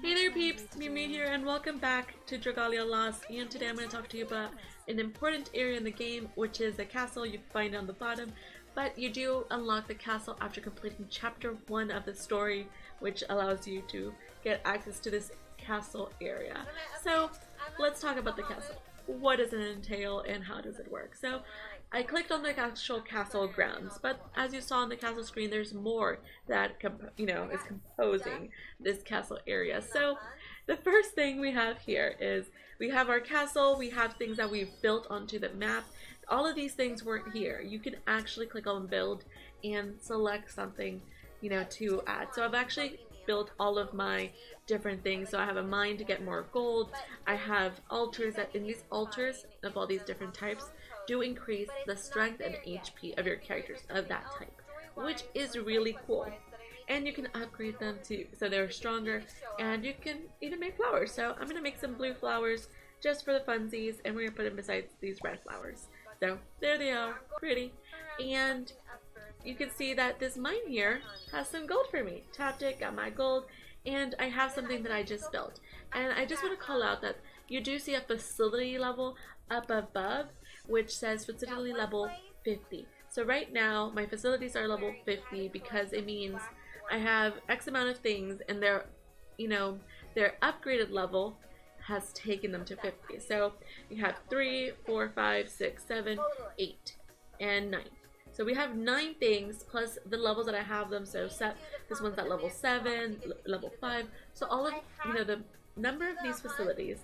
Hey there peeps, mewmew here and welcome back to Dragalia Lost, and today I'm going to talk to you about an important area in the game, which is a castle you find on the bottom, but you do unlock the castle after completing chapter 1 of the story, which allows you to get access to this castle area. So let's talk about the castle. What does it entail and how does it work? So I clicked on the actual castle grounds, but as you saw on the castle screen, there's more that is composing this castle area. So the first thing we have here is we have our castle, we have things that we've built onto the map. All of these things weren't here. You can actually click on build and select something, to add. So I've actually built all of my different things. So I have a mine to get more gold. I have altars that in these altars of all these different types do increase the strength and HP of your characters of that type, which is really cool. And you can upgrade them too, so they're stronger, and you can even make flowers. So I'm gonna make some blue flowers just for the funsies, and we're gonna put them beside these red flowers. So there they are, pretty. And you can see that this mine here has some gold for me. Tapped it, got my gold, and I have something that I just built. And I just want to call out that you do see a facility level up above, which says facility level 50. So right now my facilities are level 50 because it means I have X amount of things, and their upgraded level has taken them to 50. So you have 3, 4, 5, 6, 7, 8, and 9. So we have 9 things plus the levels that I have them. So this one's at level 7, level 5. So all of the number of these facilities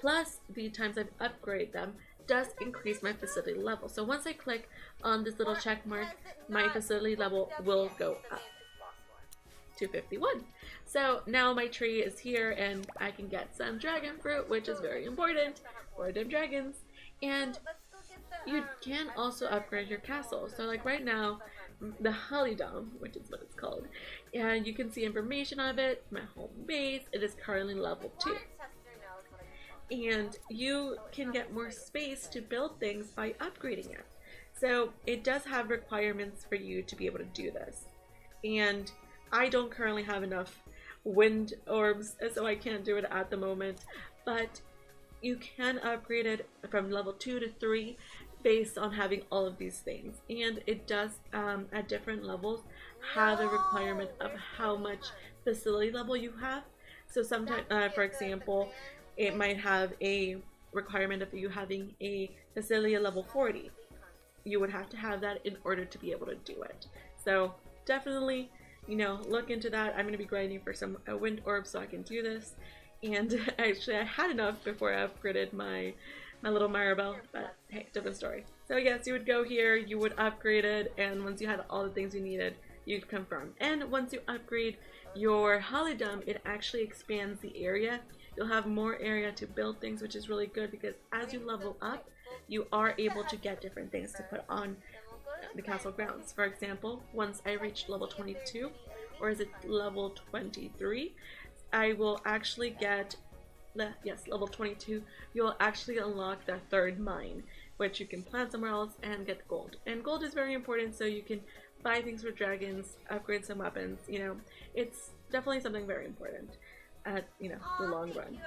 plus the times I've upgraded them does increase my facility level. So once I click on this little check mark, my facility level will go up to 51. So now my tree is here and I can get some dragon fruit, which is very important for them dragons. And you can also upgrade your castle. So like right now, the Holly Dome, which is what it's called, and you can see information of it, my home base, it is currently level 2. And you can get more space to build things by upgrading it. So it does have requirements for you to be able to do this. And I don't currently have enough wind orbs, so I can't do it at the moment, but you can upgrade it from level 2 to 3 based on having all of these things. And it does, at different levels, have a requirement of how much facility level you have. So sometimes, for example, it might have a requirement of you having a facility level 40. You would have to have that in order to be able to do it. So definitely, look into that. I'm going to be grinding for some wind orbs so I can do this. And actually I had enough before I upgraded my little Maribel, but hey, different story. So yes, you would go here, you would upgrade it, and once you had all the things you needed, you'd confirm. And once you upgrade your Holidom, it actually expands the area. You'll have more area to build things, which is really good because as you level up, you are able to get different things to put on the castle grounds. For example, once I reach level 22, or is it level 23, I will actually get level 22, you'll actually unlock the 3rd mine, which you can plant somewhere else and get gold. And gold is very important, so you can buy things for dragons, upgrade some weapons, it's definitely something very important at, the long run.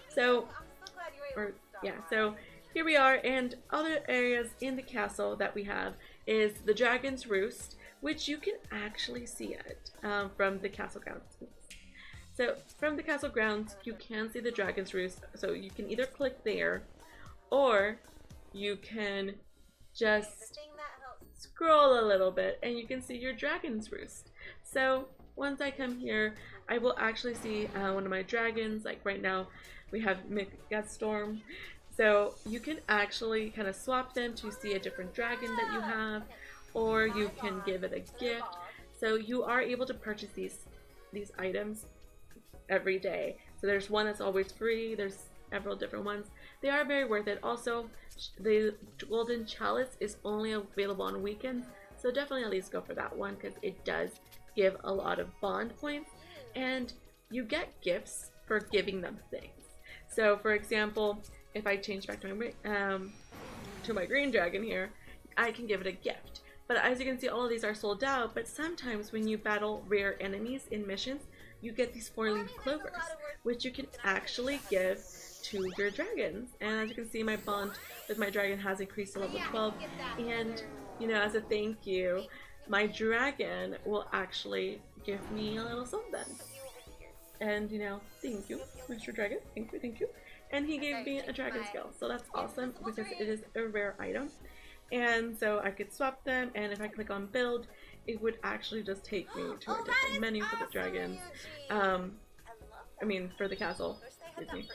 So, so here we are, and other areas in the castle that we have is the Dragon's Roost, which you can actually see it from the castle grounds. So from the castle grounds, you can see the Dragon's Roost. So you can either click there, or you can just scroll a little bit and you can see your Dragon's Roost. So once I come here, I will actually see one of my dragons. Like right now, we have Storm. So you can actually kind of swap them to see a different dragon that you have, or you can give it a gift. So you are able to purchase these items every day. So there's one that's always free, there's several different ones. They are very worth it. Also, the Golden Chalice is only available on weekends, so definitely at least go for that one because it does give a lot of bond points, and you get gifts for giving them things. So for example, if I change back to my green dragon here, I can give it a gift. But as you can see, all of these are sold out, but sometimes when you battle rare enemies in missions, you get these 4-leaf clovers, which you can actually give to your dragons. And as you can see, my bond with my dragon has increased to level 12, and you know, as a thank you, my dragon will actually give me a little something. And you know, thank you, Mr. Dragon, thank you. And he gave me a dragon scale, so that's awesome because it is a rare item. And so I could swap them, and if I click on build, it would actually just take me to a different menu for the dragons. I mean, for the castle, excuse me.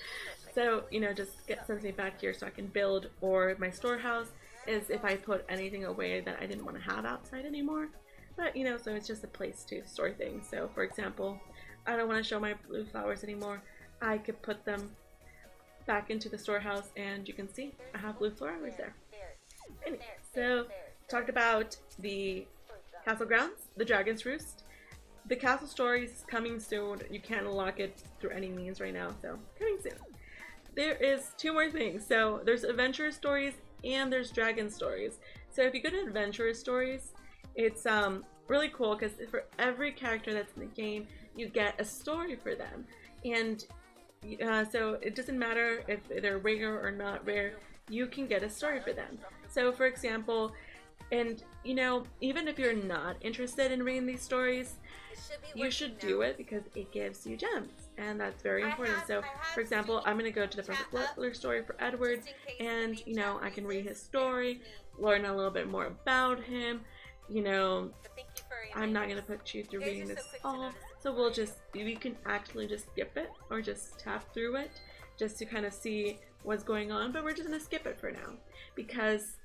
So, you know, just sends me back here so I can build, or my storehouse is if I put anything away that I didn't want to have outside anymore. But, you know, so it's just a place to store things. So, for example, I don't want to show my blue flowers anymore. I could put them back into the storehouse, and you can see I have blue flowers there. Anyway, so talked about the castle grounds, the Dragon's Roost. The castle story is coming soon. You can't unlock it through any means right now, so coming soon. There is 2 more things. So there's adventure stories and there's dragon stories. So if you go to adventure stories, it's really cool because for every character that's in the game, you get a story for them. And so it doesn't matter if they're rare or not rare, you can get a story for them. So for example, and you know, even if you're not interested in reading these stories, you should do it because it gives you gems, and that's very important. So for example, I'm going to go to the Perfect Butler story for Edward, and you know, I can read his story, learn a little bit more about him. You know, I'm not going to put you through reading this all, so we can actually just skip it or just tap through it just to kind of see what's going on, but we're just going to skip it for now because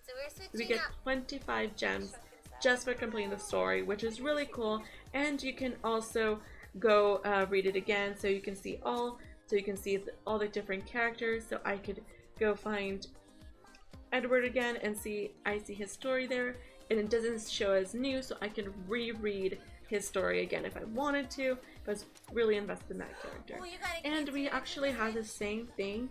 we get 25 gems just for completing the story, which is really cool. And you can also go read it again, so you can see all the different characters. So I could go find Edward again and I see his story there, and it doesn't show as new, so I can reread his story again if I wanted to, if I was really invested in that character. And we actually have the same thing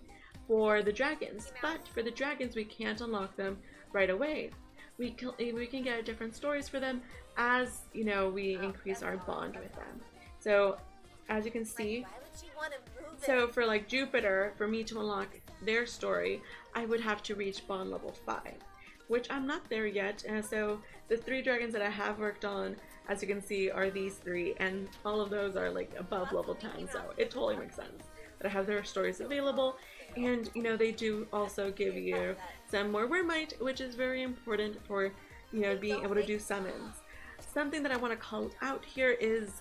for the dragons, but for the dragons we can't unlock them right away. We can get different stories for them as, you know, we increase our bond with them. So as you can see, so for like Jupiter, for me to unlock their story, I would have to reach bond level 5, which I'm not there yet. And so the 3 dragons that I have worked on, as you can see, are these 3, and all of those are like above level 10, so it totally makes sense that I have their stories available. And you know, they do also give you some more Weirmite, which is very important for, you know, being able to do summons. Something that I want to call out here is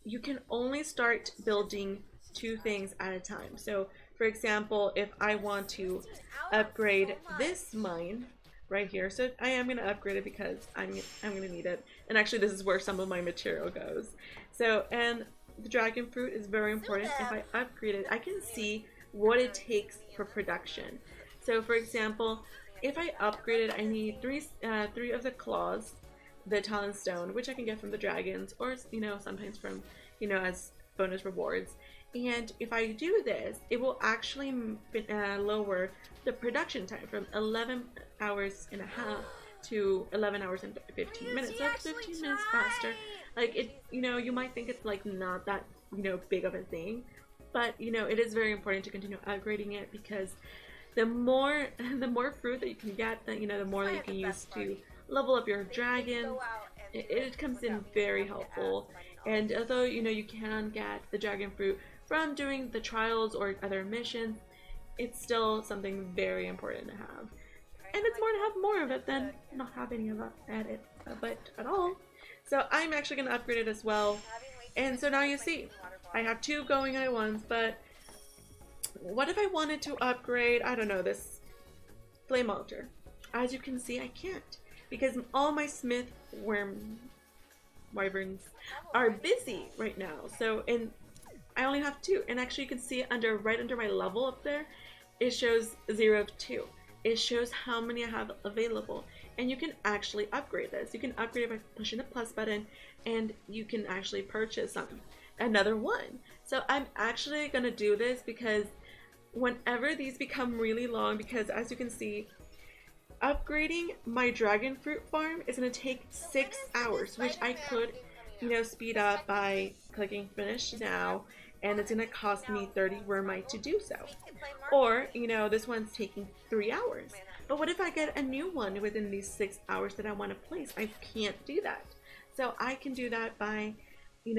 you can only start building 2 things at a time. So for example, if I want to upgrade this mine right here, so I am going to upgrade it because I'm going to need it, and actually this is where some of my material goes. So, and the dragon fruit is very important. If I upgrade it, I can see what it takes for production. So for example, if I upgrade it, I need 3 of the claws, the talon stone, which I can get from the dragons, or you know, sometimes from, you know, as bonus rewards. And if I do this, it will actually lower the production time from 11 hours and a half to 11 hours and 15 minutes. So it's 15 minutes faster. Like it, you know, you might think it's like not that, you know, big of a thing, but you know, it is very important to continue upgrading it because the more fruit that you can get, that, you know, the more that you can use to level up your dragon. It comes in very helpful. And although, you know, you can get the dragon fruit from doing the trials or other missions, it's still something very important to have. And it's more to have more of it than not have any of it at all. So I'm actually going to upgrade it as well. And so now you see, I have 2 going at once, but what if I wanted to upgrade, I don't know, this flame altar? As you can see, I can't, because all my smith wyverns are busy right now. So, and I only have 2, and actually you can see right under my level up there, it shows 0 of 2. It shows how many I have available, and you can actually upgrade this. You can upgrade it by pushing the plus button, and you can actually purchase another one. So I'm actually gonna do this because whenever these become really long, because as you can see, upgrading my dragon fruit farm is gonna take 6 hours, which I could speed up by clicking finish now, and it's gonna cost me 30 Wormite to do so. Or, this one's taking 3 hours. But what if I get a new one within these 6 hours that I want to place? I can't do that. So I can do that by,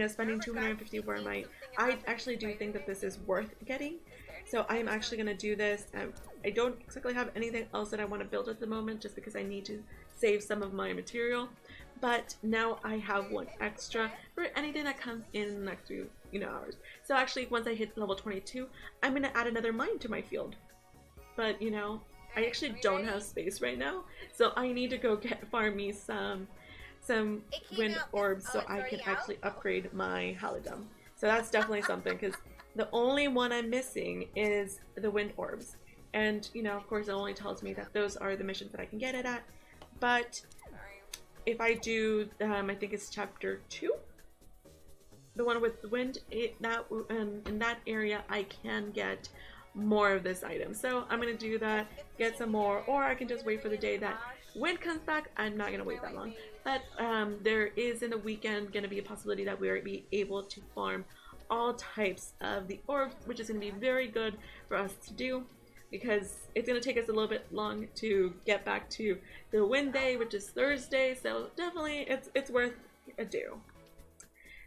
spending 250 Wormite. I actually do think that this is worth getting. So I'm actually going to do this. I don't exactly have anything else that I want to build at the moment, just because I need to save some of my material. But now I have one extra for anything that comes in the next few hours. So actually, once I hit level 22, I'm going to add another mine to my field. But I actually don't have space right now, so I need to go farm me some wind orbs so I can actually upgrade my halidom. So that's definitely something, because the only one I'm missing is the wind orbs. And of course it only tells me that those are the missions that I can get it at. But if I do, I think it's chapter 2, the one with the wind, in that area I can get more of this item. So I'm gonna do that, get some more, or I can just wait for the day that wind comes back. I'm not gonna wait that long. But there is in the weekend gonna be a possibility that we'll be able to farm all types of the orbs, which is gonna be very good for us to do, because it's gonna take us a little bit long to get back to the wind day, which is Thursday. So definitely it's worth a do.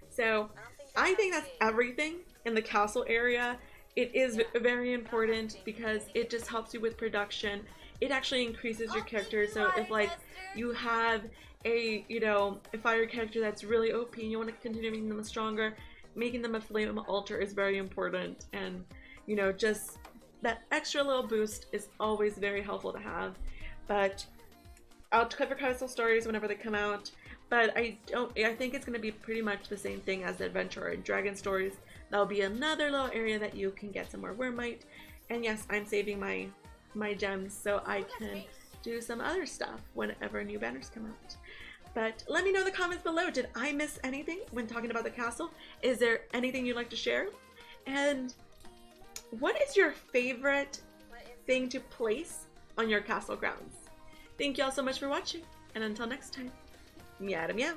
So I think that's everything in the castle area. It is very important because it just helps you with production. It actually increases your character. So if you have a fire character that's really OP and you want to continue making them stronger, making them a flame altar is very important. And just that extra little boost is always very helpful to have. But I'll cover castle stories whenever they come out. But I think it's going to be pretty much the same thing as the adventure and dragon stories. That'll be another little area that you can get some more Wormite. And yes, I'm saving my gems so I can do some other stuff whenever new banners come out. But let me know in the comments below, did I miss anything when talking about the castle? Is there anything you'd like to share? And what is your favorite thing to place on your castle grounds? Thank you all so much for watching, and until next time, meow meow.